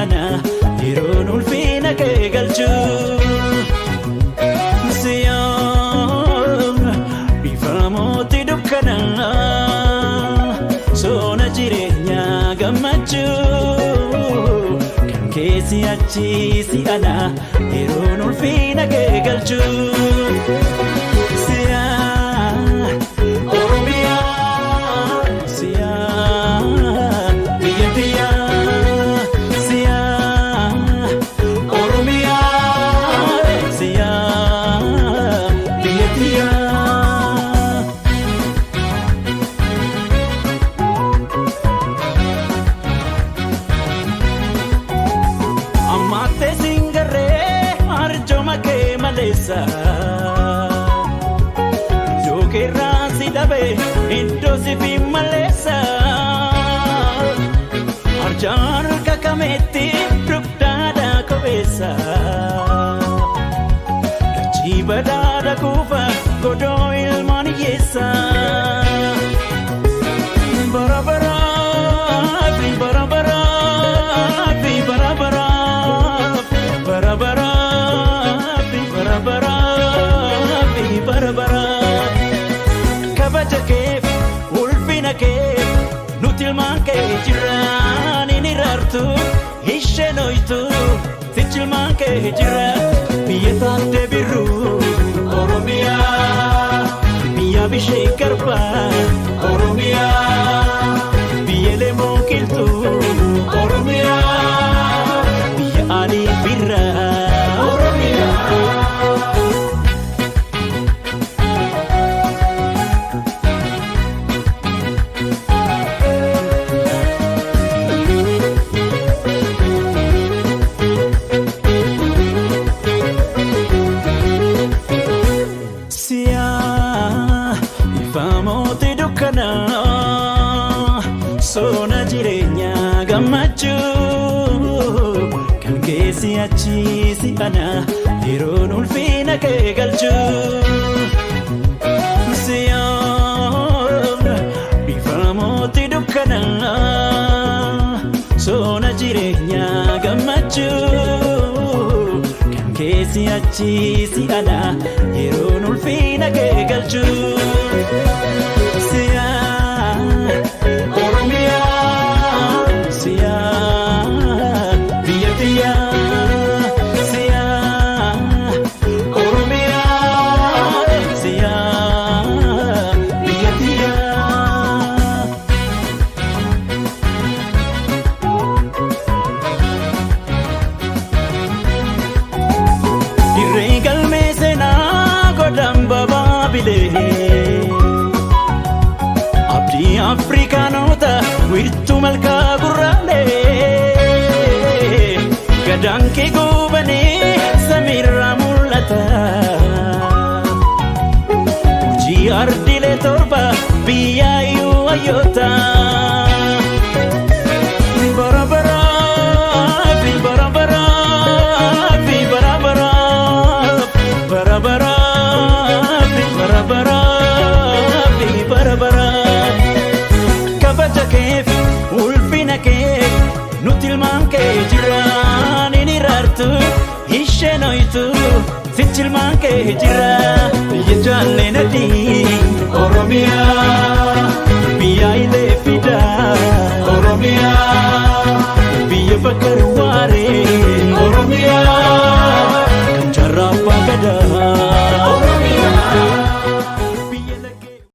ana yeroon ulfina kee galchu Siyoon bifa mootii dukkanaa soona jireenyaa gammachuu kan keessi achiisi ana yeroon ulfina kee galchu Joke rasi dabe indosi fi malesa Arjar kakameti rukdada kobesa Dachi badada kufa godo ilmani yesa Barabara fi barabara fi barabara barabara barabara kabaja keef ulfina keef nuti ilmaan kee jiraan inni raartu ishenoytu sichi ilmaan kee jira biyya taate birru Oromiyaa biyya bishee garbaa Oromiyaa biyya lemoo kiltu Oromiyaa biyya ani birraa Soona jireenyaa gammachuu kan keessi achiisi ana yeroon ulfina kee galchu Siyoon bifa mootii dukkanaa soona jireenyaa gammachuu kan keessi achiisi ana yeroon ulfina kee galchu Abdi Afrikaanota wirtuu malkaa gurraalee gadaan kee gubanii samiirraa mul'ata hojii ardiilee torba biyyaayyuu hayyoota barabara fi barabara fi barabara barabara barabara kabaja keef ulfina keef nuti ilmaan kee jiraan inni raartu ishenoytu sichi ilmaan kee jira biyya jaalleen adii Oromiyaa